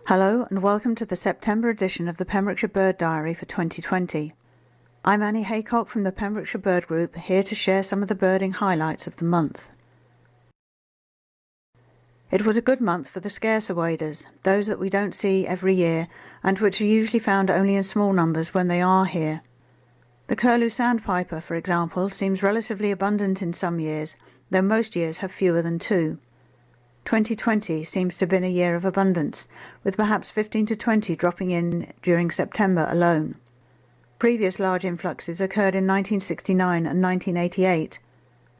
Hello and welcome to the September edition of the Pembrokeshire Bird Diary for 2020. I'm Annie Haycock from the Pembrokeshire Bird Group, here to share some of the birding highlights of the month. It was a good month for the scarcer waders, those that we don't see every year and which are usually found only in small numbers when they are here. The curlew sandpiper, for example, seems relatively abundant in some years, though most years have fewer than two. 2020 seems to have been a year of abundance, with perhaps 15 to 20 dropping in during September alone. Previous large influxes occurred in 1969 and 1988,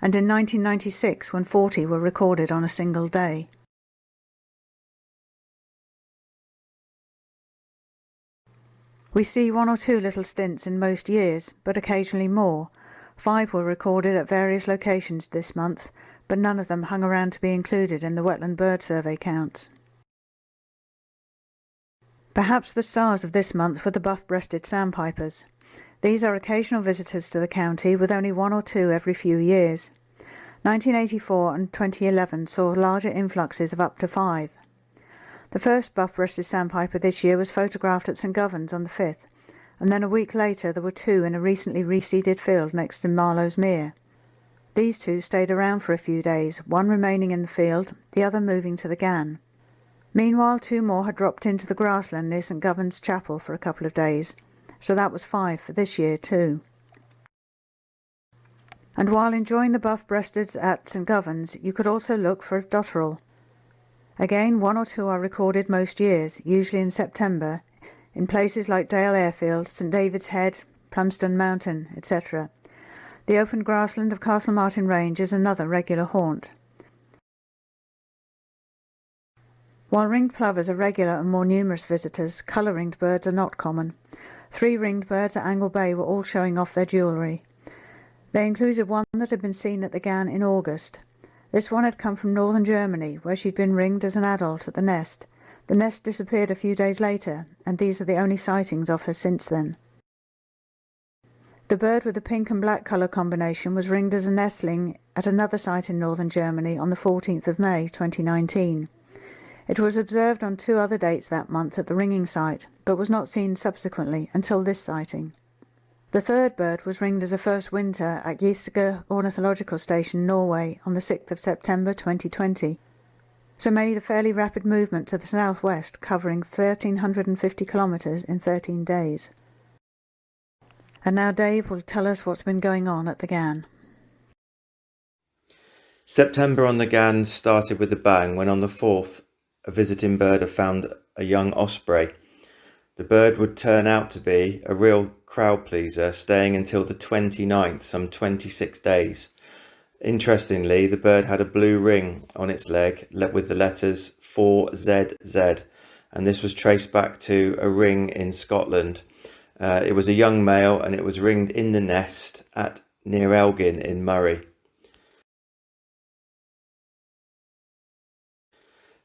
and in 1996 when 40 were recorded on a single day. We see one or two little stints in most years, but occasionally more. 5 were recorded at various locations this month, but none of them hung around to be included in the Wetland Bird Survey counts. Perhaps the stars of this month were the buff-breasted sandpipers. These are occasional visitors to the county, with only 1 or 2 every few years. 1984 and 2011 saw larger influxes of up to 5. The first buff-breasted sandpiper this year was photographed at St Govan's on the 5th, and then a week later there were 2 in a recently reseeded field next to Marlowe's Mere. These 2 stayed around for a few days, one remaining in the field, the other moving to the Gann. Meanwhile, 2 more had dropped into the grassland near St Govan's Chapel for a couple of days, so that was 5 for this year too. And while enjoying the buff-breasteds at St Govan's, you could also look for a dotterel. Again, 1 or 2 are recorded most years, usually in September, in places like Dale Airfield, St David's Head, Plumston Mountain, etc. The open grassland of Castle Martin Range is another regular haunt. While ringed plovers are regular and more numerous visitors, colour-ringed birds are not common. 3 ringed birds at Angle Bay were all showing off their jewellery. They included one that had been seen at the Gann in August. This one had come from northern Germany, where she'd been ringed as an adult at the nest. The nest disappeared a few days later, and these are the only sightings of her since then. The bird with the pink and black colour combination was ringed as a nestling at another site in northern Germany on the 14th of May 2019. It was observed on 2 other dates that month at the ringing site, but was not seen subsequently until this sighting. The third bird was ringed as a first winter at Giske Ornithological Station, Norway, on the 6th of September 2020, so made a fairly rapid movement to the southwest, covering 1,350 kilometres in 13 days. And now Dave will tell us what's been going on at the Gann. September on the Gann started with a bang when on the 4th a visiting birder found a young osprey. The bird would turn out to be a real crowd pleaser, staying until the 29th, some 26 days. Interestingly, the bird had a blue ring on its leg with the letters 4ZZ, and this was traced back to a ring in Scotland. It was a young male and it was ringed in the nest at near Elgin in Murray.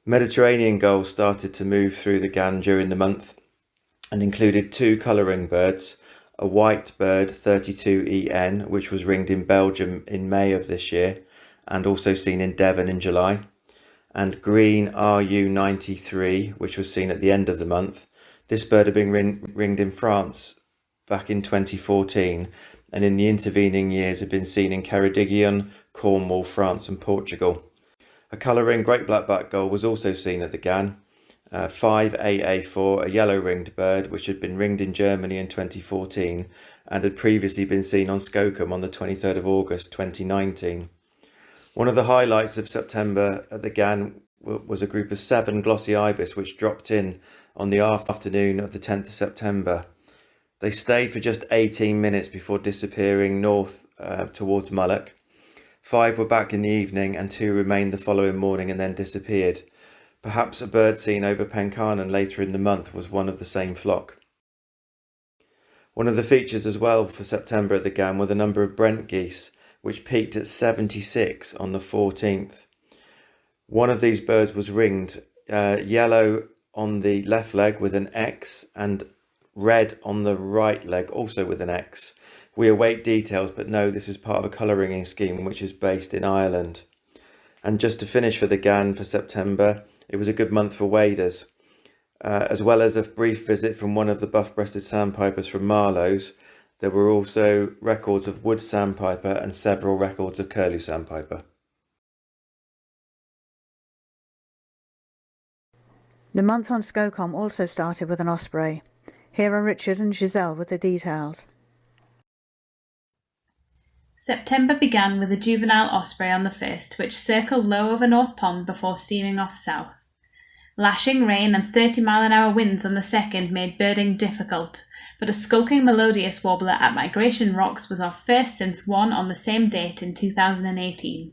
Mediterranean gulls started to move through the Gann during the month and included 2 colour-ring birds, a white bird 32EN, which was ringed in Belgium in May of this year and also seen in Devon in July, and green RU93, which was seen at the end of the month. This bird had been ringed in France back in 2014 and in the intervening years had been seen in Ceredigion, Cornwall, France and Portugal. A colour-ringed great black-backed gull was also seen at the Gann. 5AA4, a yellow-ringed bird which had been ringed in Germany in 2014 and had previously been seen on Skookum on the 23rd of August 2019. One of the highlights of September at the Gann was a group of 7 glossy ibis which dropped in on the afternoon of the 10th of September. They stayed for just 18 minutes before disappearing north towards Mullock. 5 were back in the evening and 2 remained the following morning and then disappeared. Perhaps a bird seen over Pencarnon later in the month was one of the same flock. One of the features as well for September at the Gann were the number of Brent geese, which peaked at 76 on the 14th. One of these birds was ringed yellow on the left leg with an X and red on the right leg also with an X. We await details, but know this is part of a colour ringing scheme which is based in Ireland. And just to finish for the Gann for September, it was a good month for waders. As well as a brief visit from one of the buff-breasted sandpipers from Marlowe's, there were also records of wood sandpiper and several records of curlew sandpiper. The month on Skocombe also started with an osprey. Here are Richard and Giselle with the details. September began with a juvenile osprey on the 1st, which circled low over North Pond before steaming off south. Lashing rain and 30-mile-an-hour winds on the 2nd made birding difficult, but a skulking melodious warbler at Migration Rocks was our first since one on the same date in 2018.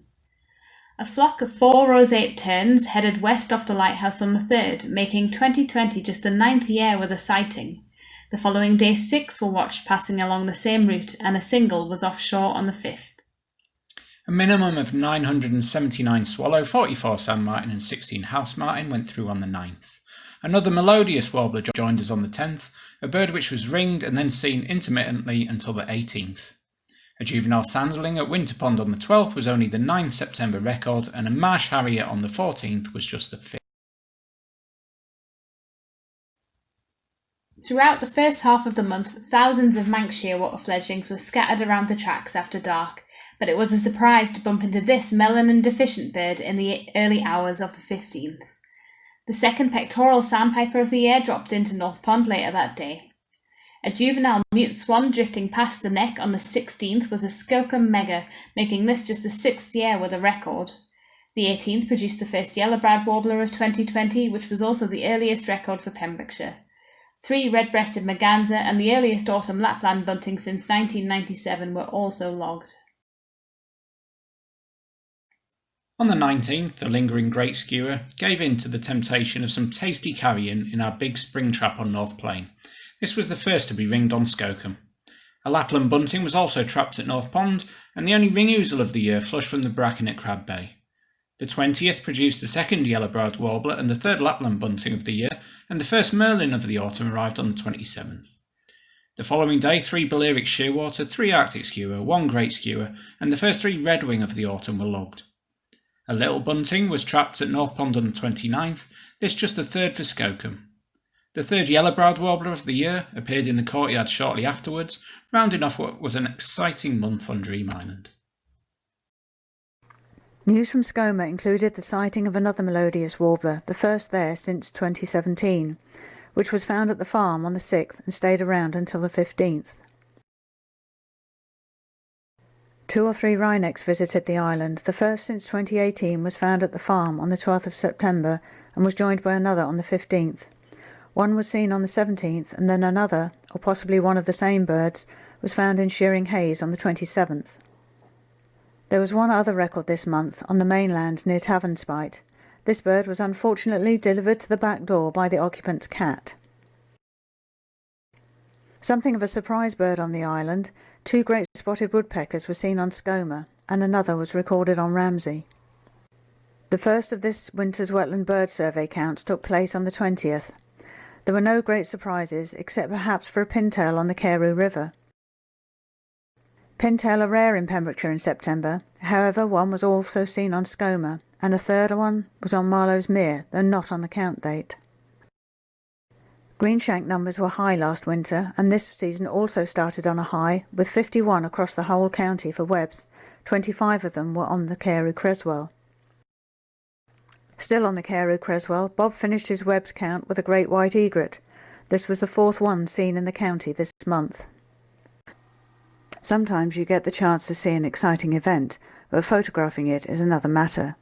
A flock of 4 roseate terns headed west off the lighthouse on the 3rd, making 2020 just the 9th year with a sighting. The following day 6 were watched passing along the same route, and a single was offshore on the 5th. A minimum of 979 swallow, 44 sand martin and 16 house martin went through on the 9th. Another melodious warbler joined us on the 10th, a bird which was ringed and then seen intermittently until the 18th. A juvenile sandling at Winterpond on the 12th was only the 9th September record, and a marsh harrier on the 14th was just the 5th. Throughout the first half of the month, thousands of Manx shearwater fledglings were scattered around the tracks after dark, but it was a surprise to bump into this melanin-deficient bird in the early hours of the 15th. The second pectoral sandpiper of the year dropped into North Pond later that day. A juvenile mute swan drifting past the neck on the 16th was a Skocombe mega, making this just the 6th year with a record. The 18th produced the first yellow-browed warbler of 2020, which was also the earliest record for Pembrokeshire. 3 red-breasted merganser and the earliest autumn Lapland bunting since 1997 were also logged. On the 19th, the lingering great skewer gave in to the temptation of some tasty carrion in our big spring trap on North Plain. This was the first to be ringed on Skocombe. A Lapland bunting was also trapped at North Pond, and the only ring ouzel of the year flushed from the bracken at Crab Bay. The 20th produced the second yellow-browed warbler and the third Lapland bunting of the year, and the first merlin of the autumn arrived on the 27th. The following day, 3 Balearic shearwater, 3 Arctic skewer, 1 great skewer, and the first 3 redwing of the autumn were logged. A little bunting was trapped at North Pond on the 29th, this just the 3rd for Skocombe. The 3rd yellow-browed warbler of the year appeared in the courtyard shortly afterwards, rounding off what was an exciting month on Dream Island. News from Skoma included the sighting of another melodious warbler, the first there since 2017, which was found at the farm on the 6th and stayed around until the 15th. 2 or 3 wrynecks visited the island. The first since 2018 was found at the farm on the 12th of September and was joined by another on the 15th. One was seen on the 17th, and then another, or possibly one of the same birds, was found in Shearing Hayes on the 27th. There was one other record this month on the mainland near Tavernspite. This bird was unfortunately delivered to the back door by the occupant's cat. Something of a surprise bird on the island, 2 great spotted woodpeckers were seen on Skoma, and another was recorded on Ramsay. The first of this winter's wetland bird survey counts took place on the 20th. There were no great surprises, except perhaps for a pintail on the Carew River. Pintail are rare in Pembrokeshire in September, however one was also seen on Skoma, and a third one was on Marlowe's Mere, though not on the count date. Greenshank numbers were high last winter, and this season also started on a high, with 51 across the whole county for webs. 25 of them were on the Carew Creswell. Still on the Carew Creswell, Bob finished his webs count with a great white egret. This was the 4th one seen in the county this month. Sometimes you get the chance to see an exciting event, but photographing it is another matter.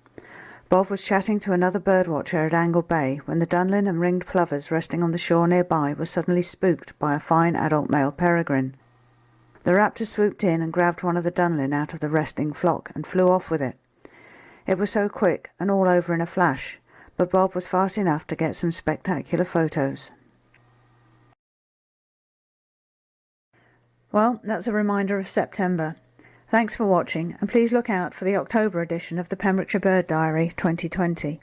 Bob was chatting to another birdwatcher at Angle Bay when the dunlin and ringed plovers resting on the shore nearby were suddenly spooked by a fine adult male peregrine. The raptor swooped in and grabbed one of the dunlin out of the resting flock and flew off with it. It was so quick and all over in a flash, but Bob was fast enough to get some spectacular photos. Well, that's a reminder of September. Thanks for watching, and please look out for the October edition of the Pembrokeshire Bird Diary 2020.